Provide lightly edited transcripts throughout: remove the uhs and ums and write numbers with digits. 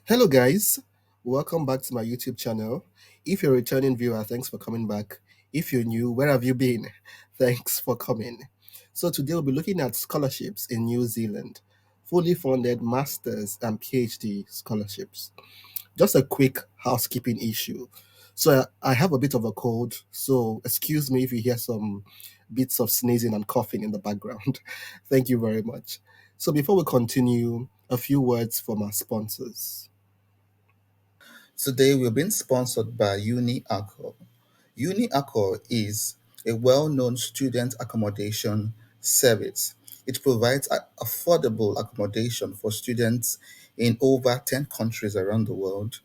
Hello, guys. Welcome back to my YouTube channel. If you're a returning viewer, thanks for coming back. If you're new, where have you been? Thanks for coming. So, today we'll be looking at scholarships in New Zealand, fully funded master's and PhD scholarships. Just a quick housekeeping issue. So, I have a bit of a cold, so excuse me if you hear some bits of sneezing and coughing in the background. Thank you very much. So, before we continue, a few words from our sponsors. Today, we're being sponsored by UniAccor. UniAccor is a well known student accommodation service. It provides affordable accommodation for students in over 10 countries around the world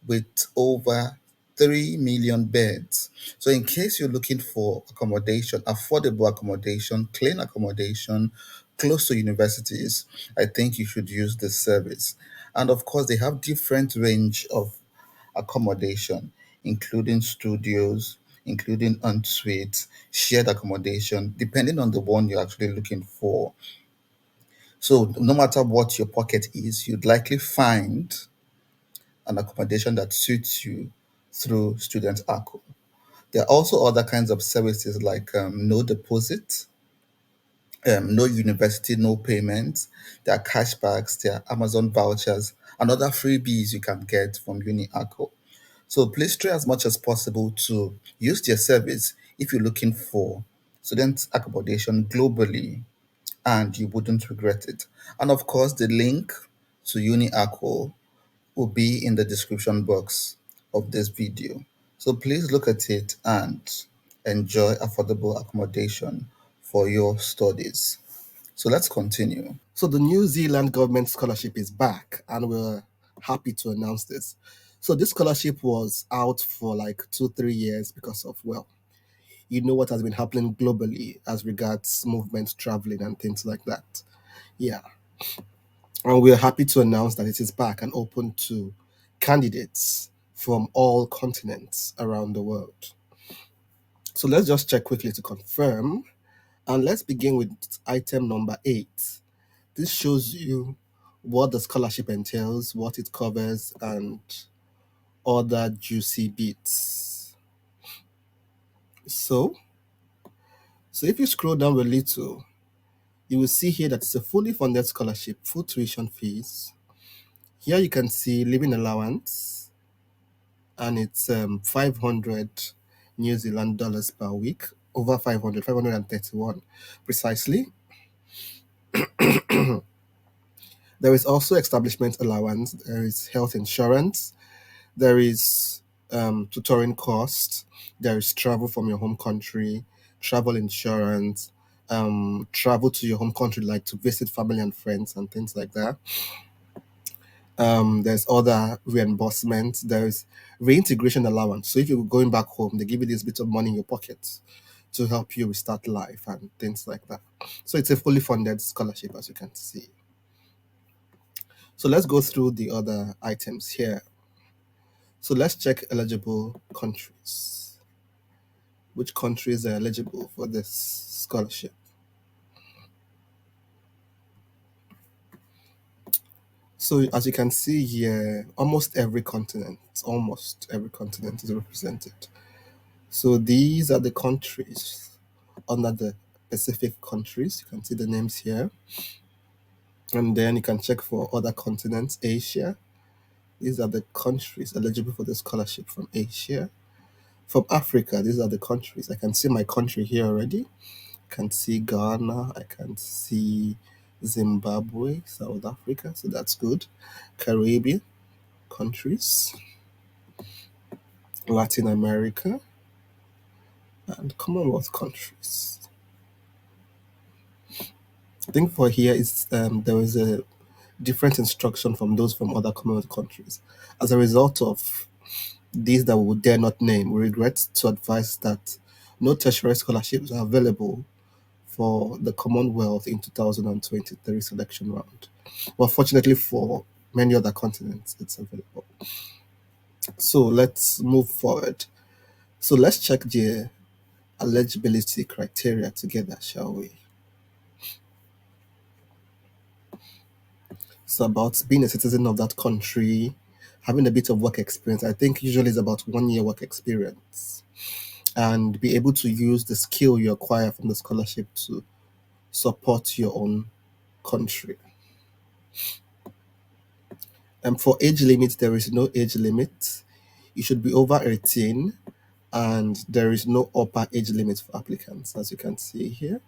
with over 3 million beds. So, in case you're looking for accommodation, affordable accommodation, clean accommodation, close to universities, I think you should use this service. And of course, they have different range of accommodation, including studios, including ensuite, shared accommodation, depending on the one you're actually looking for. So, no matter what your pocket is, you'd likely find an accommodation that suits you through Student Acco. There are also other kinds of services like no deposit, no university, no payments. There are cashbacks, there are Amazon vouchers, and other freebies you can get from UniAcco. So please try as much as possible to use their service if you're looking for student accommodation globally and you wouldn't regret it. And of course, the link to UniAcco will be in the description box of this video. So please look at it and enjoy affordable accommodation for your studies. So let's continue. So the New Zealand government scholarship is back, and we're happy to announce this. So this scholarship was out for like 2, 3 years because of you know what has been happening globally as regards movement, traveling, and things like that. Yeah, and we're happy to announce that it is back and open to candidates from all continents around the world. So let's just check quickly to confirm, and let's begin with item number 8. This shows you what the scholarship entails, what it covers, and other juicy bits. So, so if you scroll down a little, you will see here that it's a fully funded scholarship, full tuition fees. Here you can see living allowance, and it's 500 New Zealand dollars per week, over 500, 531 precisely. There is also establishment allowance, there is health insurance, there is tutoring cost, there is travel from your home country, travel insurance, travel to your home country, like to visit family and friends and things like that. There's other reimbursements, there's reintegration allowance. So if you're going back home, they give you this bit of money in your pocket to help you restart life and things like that. So it's a fully funded scholarship, as you can see. So let's go through the other items here. So let's check eligible countries. Which countries are eligible for this scholarship? So as you can see here, almost every continent is represented. So these are the countries under the Pacific countries. You can see the names here. And then you can check for other continents, Asia. These are the countries eligible for the scholarship from Asia. From Africa, these are the countries. I can see my country here already. I can see Ghana. I can see Zimbabwe, South Africa. So that's good. Caribbean countries, Latin America, and Commonwealth countries. I think for here is there is a different instruction from those from other Commonwealth countries. As a result of these that we would dare not name, we regret to advise that no tertiary scholarships are available for the Commonwealth in 2023 selection round. But fortunately for many other continents, it's available. So let's move forward. So let's check the eligibility criteria together, shall we? So about being a citizen of that country, having a bit of work experience. I think usually it's about 1 year work experience, and be able to use the skill you acquire from the scholarship to support your own country. And for age limit, there is no age limit. You should be over 18, and there is no upper age limit for applicants, as you can see here.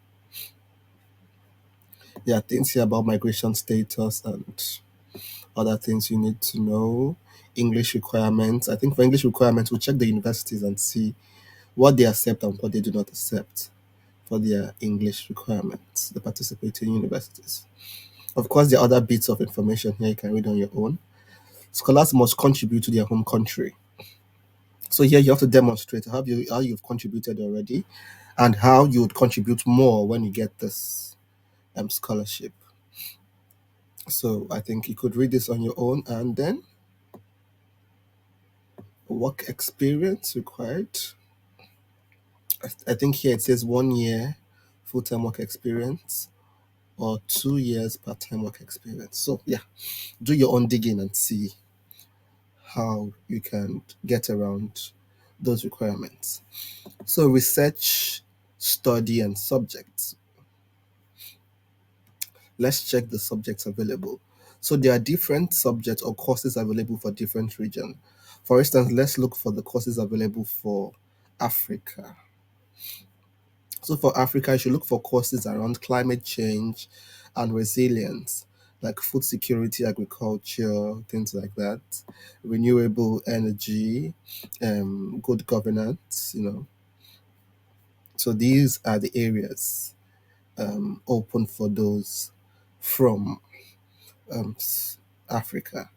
There are things here about migration status and other things you need to know. English requirements. I think for English requirements, we'll check the universities and see what they accept and what they do not accept for their English requirements, the participating universities. Of course, there are other bits of information here you can read on your own. Scholars must contribute to their home country. So here you have to demonstrate how you've contributed already, and how you would contribute more when you get this scholarship. So I think you could read this on your own, and then work experience required. I think here it says 1 year full-time work experience or 2 years part-time work experience. So yeah, do your own digging and see how you can get around those requirements. So research, study, and subjects. Let's check the subjects available. So there are different subjects or courses available for different regions. For instance, let's look for the courses available for Africa. So for Africa, you should look for courses around climate change and resilience, like food security, agriculture, things like that, renewable energy, good governance. So these are the areas open for those from Africa,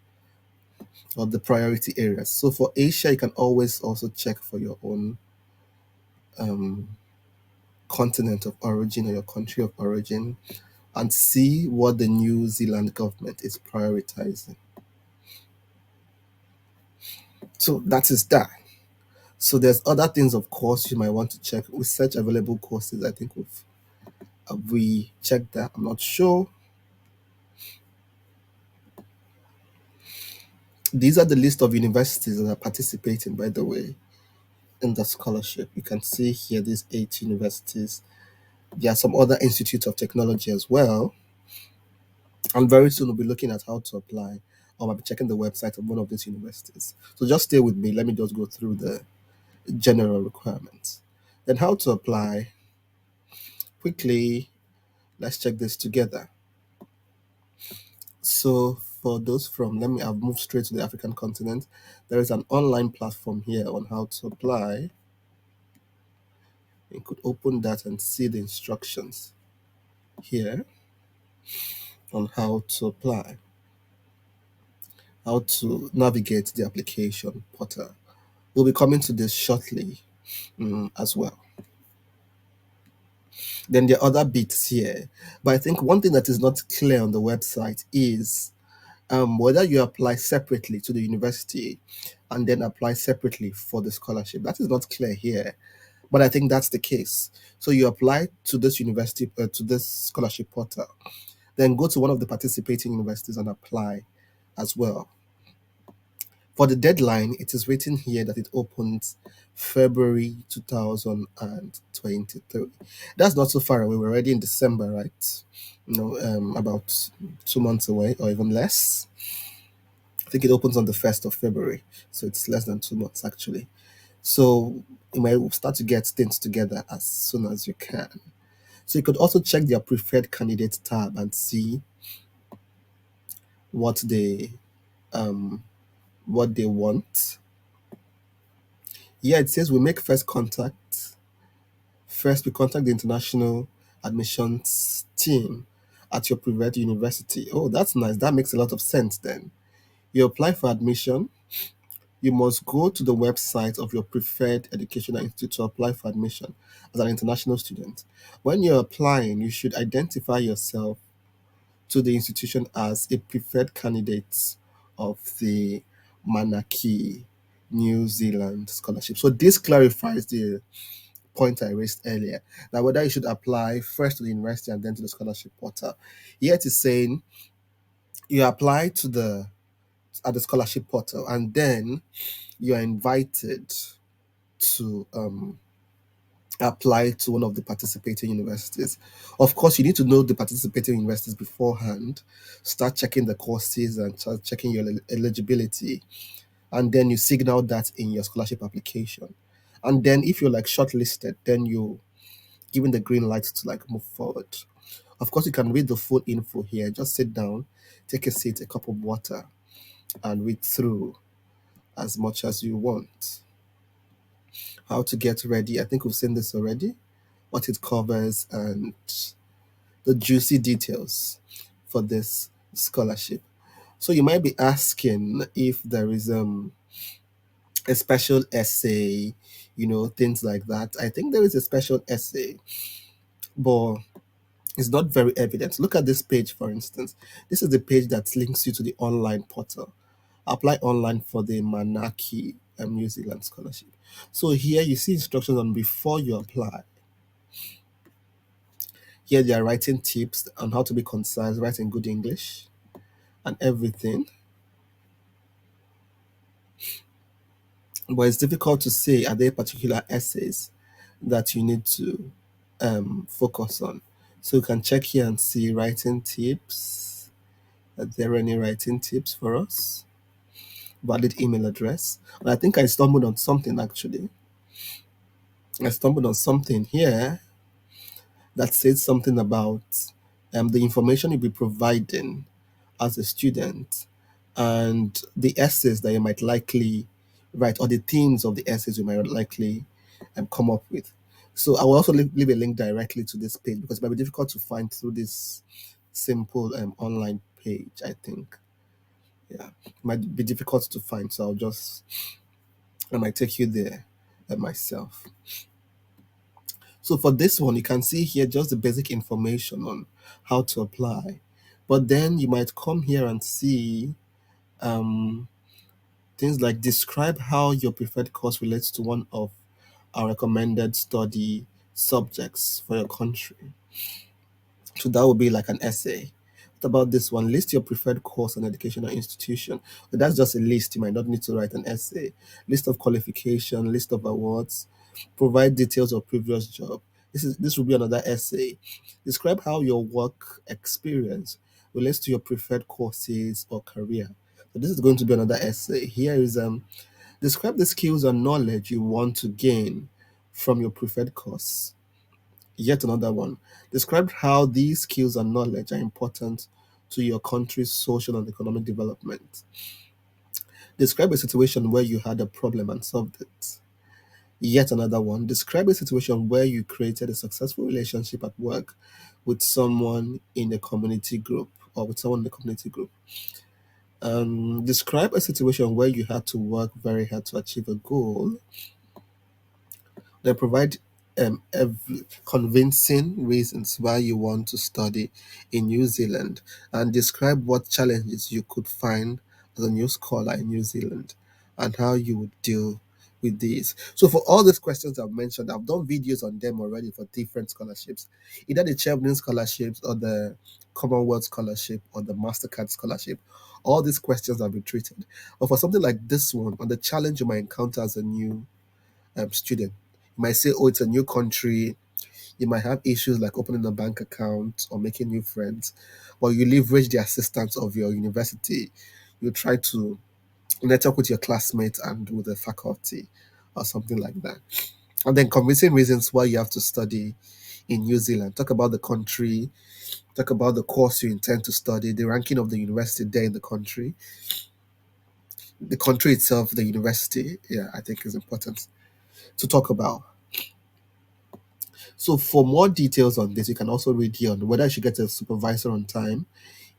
or the priority areas. So for Asia, you can always also check for your own um, continent of origin or your country of origin, and see what the New Zealand government is prioritizing. So that is that. So there's other things, of course, you might want to check. Research available courses. I think we checked that. I'm not sure. These are the list of universities that are participating, by the way, in the scholarship. You can see here these 8 universities. There are some other institutes of technology as well. And very soon we'll be looking at how to apply, or I'll be checking the website of one of these universities. So just stay with me. Let me just go through the general requirements. Then how to apply. Quickly, let's check this together. So for those from, I've moved straight to the African continent. There is an online platform here on how to apply. You could open that and see the instructions here on how to apply, how to navigate the application portal. We'll be coming to this shortly as well. Then there are other bits here. But I think one thing that is not clear on the website is whether you apply separately to the university and then apply separately for the scholarship. That is not clear here. But I think that's the case. So you apply to this university, to this scholarship portal, then go to one of the participating universities and apply as well. For the deadline, it is written here that it opens February 2023. That's not so far away. We're already in December, right? About 2 months away or even less. I think it opens on the 1st of February. So it's less than 2 months actually. So you might start to get things together as soon as you can. So you could also check their preferred candidate tab and see what um, they want. Yeah, it says we make first contact. First, we contact the international admissions team at your preferred university. Oh, that's nice. That makes a lot of sense then. You apply for admission. You must go to the website of your preferred educational institute to apply for admission as an international student. When you're applying, you should identify yourself to the institution as a preferred candidate of the Manaki New Zealand scholarship. So this clarifies the point I raised earlier, that whether you should apply first to the university and then to the scholarship portal. Here it is saying you apply to at the scholarship portal, and then you are invited to apply to one of the participating universities. Of course, you need to know the participating universities beforehand, start checking the courses and start checking your eligibility, and then you signal that in your scholarship application. And then if you're like shortlisted, then you given the green light to like move forward. Of course, you can read the full info here. Just sit down, take a seat, a cup of water, and read through as much as you want. How to get ready. I think we've seen this already. What it covers and the juicy details for this scholarship. So you might be asking if there is a special essay, things like that. I think there is a special essay, but it's not very evident. Look at this page, for instance. This is the page that links you to the online portal. Apply online for the Manaki New Zealand scholarship. So here you see instructions on before you apply. Here they are writing tips on how to be concise, write in good English, and everything. But it's difficult to say are there particular essays that you need to focus on. So you can check here and see writing tips. Are there any writing tips for us? Valid email address. And I think I stumbled on something actually. I stumbled on something here that says something about the information you'll be providing as a student and the essays that you might likely write or the themes of the essays you might likely come up with. So I will also leave a link directly to this page because it might be difficult to find through this simple online page, I think. Yeah, it might be difficult to find. So I might take you there myself. So for this one, you can see here just the basic information on how to apply. But then you might come here and see um, things like describe how your preferred course relates to one of our recommended study subjects for your country. So that would be like an essay. What about this one? List your preferred course and educational institution. But that's just a list. You might not need to write an essay. List of qualification, list of awards, provide details of previous job. This will be another essay. Describe how your work experience relates to your preferred courses or career. So this is going to be another essay. Here is describe the skills and knowledge you want to gain from your preferred course. Yet another one. Describe how these skills and knowledge are important to your country's social and economic development. Describe a situation where you had a problem and solved it. Yet another one. Describe a situation where you created a successful relationship at work with someone in a community group or with someone in the community group. Describe a situation where you had to work very hard to achieve a goal. They provide convincing reasons why you want to study in New Zealand and describe what challenges you could find as a new scholar in New Zealand and how you would deal with these. So, for all these questions I've mentioned, I've done videos on them already for different scholarships, either the Chevron scholarships or the Commonwealth scholarship or the MasterCard scholarship. All these questions have been treated. But for something like this one, on the challenge you might encounter as a new student. You might say, oh, it's a new country. You might have issues like opening a bank account or making new friends, but you leverage the assistance of your university. You try to network with your classmates and with the faculty or something like that. And then convincing reasons why you have to study in New Zealand. Talk about the country, talk about the course you intend to study, the ranking of the university there in the country itself, the university. Yeah, I think is important to talk about. So for more details on this, you can also read here on whether you should get a supervisor on time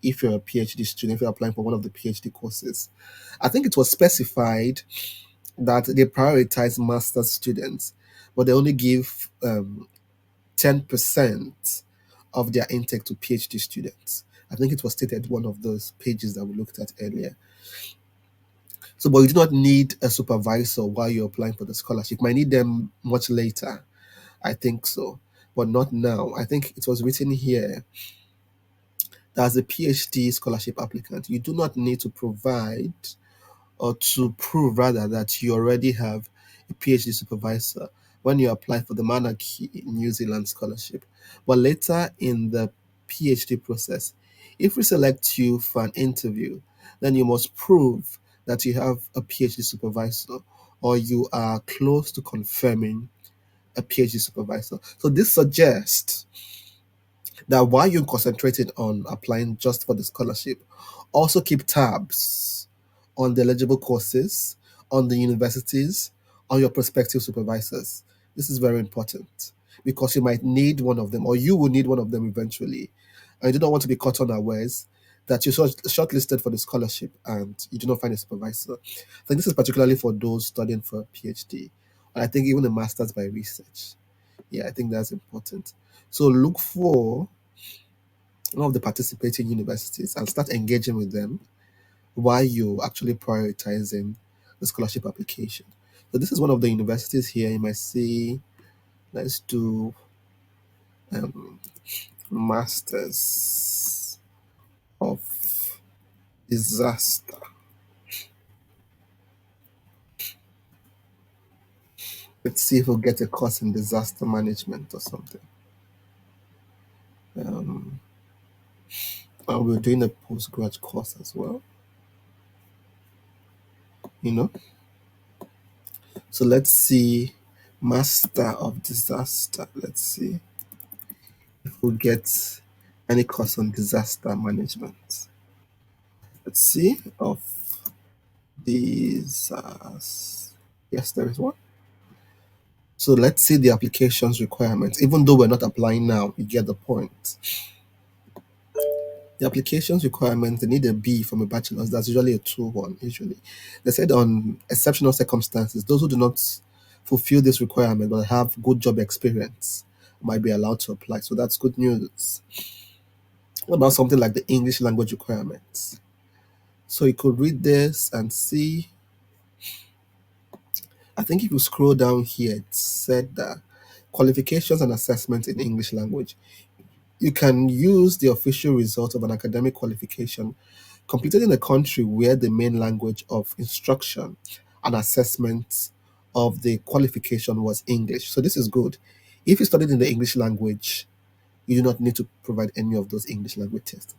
if you're a PhD student, if you're applying for one of the PhD courses. I think it was specified that they prioritize master's students, but they only give 10% of their intake to PhD students. I think it was stated one of those pages that we looked at earlier. So, but you do not need a supervisor while you're applying for the scholarship. You might need them much later. I think so, but not now. I think it was written here As a PhD scholarship applicant, you do not need to provide or to prove rather that you already have a PhD supervisor when you apply for the Monarchy in New Zealand scholarship. But later in the PhD process, if we select you for an interview, then you must prove that you have a PhD supervisor or you are close to confirming a PhD supervisor. So this suggests that while you're concentrating on applying just for the scholarship, also keep tabs on the eligible courses, on the universities, on your prospective supervisors. This is very important because you might need one of them or you will need one of them eventually. And you do not want to be caught unawares that you're shortlisted for the scholarship and you do not find a supervisor. I think this is particularly for those studying for a PhD. And I think even a master's by research. Yeah, I think that's important. So look for one of the participating universities and start engaging with them while you're actually prioritizing the scholarship application. So this is one of the universities here. You might see, let's do um, Masters of Disaster. Let's see if we'll get a course in disaster management or something. Um, and we're doing a postgrad course as well, you know. So let's see, Master of Disaster. Let's see if we'll get any course on disaster management. Let's see, of these. Yes, there is one. So let's see the applications requirements. Even though we're not applying now, you get the point. The applications requirements, they need a B from a bachelor's. That's usually a 2-1, usually. They said on exceptional circumstances, those who do not fulfill this requirement but have good job experience might be allowed to apply. So that's good news. What about something like the English language requirements? So you could read this and see. I think if you scroll down here, it said that qualifications and assessment in English language. You can use the official result of an academic qualification completed in a country where the main language of instruction and assessment of the qualification was English. So this is good. If you studied in the English language, you do not need to provide any of those English language tests.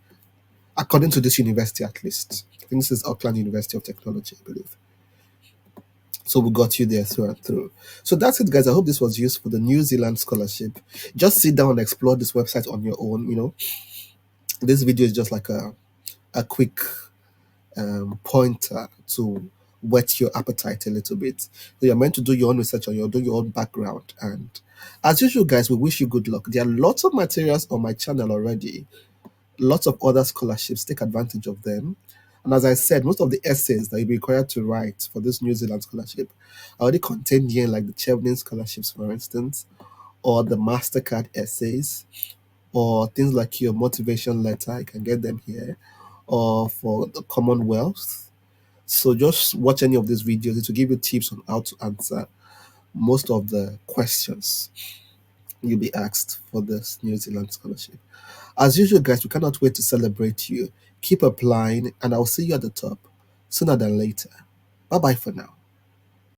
According to this university, at least. I think this is Auckland University of Technology, I believe. So we got you there through and through. So that's it, guys. I hope this was useful. The New Zealand scholarship. Just sit down and explore this website on your own. This video is just like a quick pointer to whet your appetite a little bit. So you're meant to do your own research on do your own background. And as usual, guys, we wish you good luck. There are lots of materials on my channel already. Lots of other scholarships. Take advantage of them. And as I said, most of the essays that you'll be required to write for this New Zealand scholarship are already contained here, like the Chevening scholarships, for instance, or the MasterCard essays, or things like your motivation letter. You can get them here, or for the Commonwealth. So just watch any of these videos. It will give you tips on how to answer most of the questions you'll be asked for this New Zealand scholarship. As usual, guys, we cannot wait to celebrate you. Keep applying, and I'll see you at the top sooner than later. Bye bye for now.